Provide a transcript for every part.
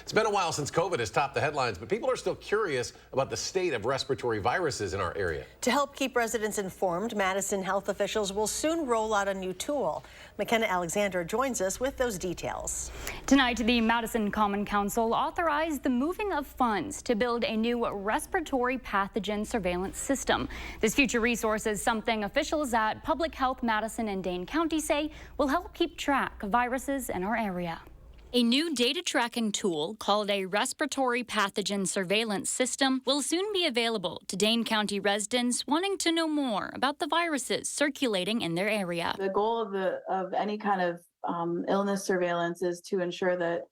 It's been a while since COVID has topped the headlines, but people are still curious about the state of respiratory viruses in our area. To help keep residents informed, Madison health officials will soon roll out a new tool. McKenna Alexander joins us with those details. Tonight, the Madison Common Council authorized the moving of funds to build a new respiratory pathogen surveillance system. This future resource is something officials at Public Health Madison and Dane County say will help keep track of viruses in our area. A new data tracking tool called a respiratory pathogen surveillance system will soon be available to Dane County residents wanting to know more about the viruses circulating in their area. The goal of any kind of illness surveillance is to ensure that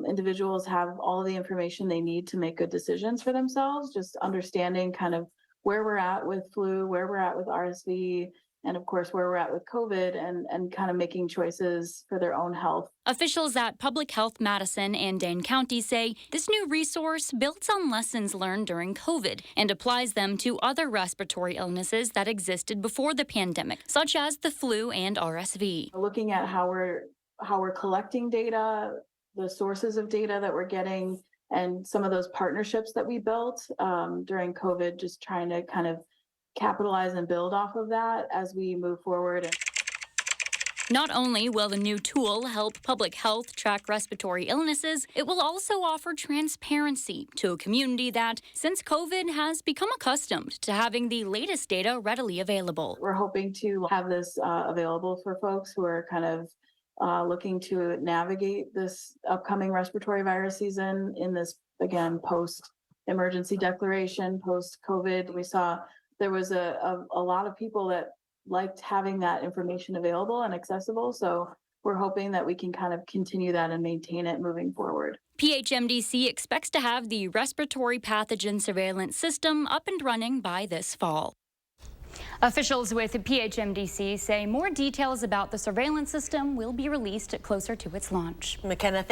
individuals have all the information they need to make good decisions for themselves, just understanding kind of where we're at with flu, where we're at with RSV, and of course where we're at with COVID, and kind of making choices for their own health. Officials at Public Health Madison and Dane County say this new resource builds on lessons learned during COVID and applies them to other respiratory illnesses that existed before the pandemic, such as the flu and RSV. Looking at how we're collecting data, the sources of data that we're getting, and some of those partnerships that we built during COVID, just trying to kind of capitalize and build off of that as we move forward. Not only will the new tool help public health track respiratory illnesses, it will also offer transparency to a community that, since COVID, has become accustomed to having the latest data readily available. We're hoping to have this available for folks who are kind of looking to navigate this upcoming respiratory virus season in this, again, post-emergency declaration, post-COVID. We saw there was a lot of people that liked having that information available and accessible. So we're hoping that we can kind of continue that and maintain it moving forward. PHMDC expects to have the respiratory pathogen surveillance system up and running by this fall. Officials with PHMDC say more details about the surveillance system will be released closer to its launch. McKenna,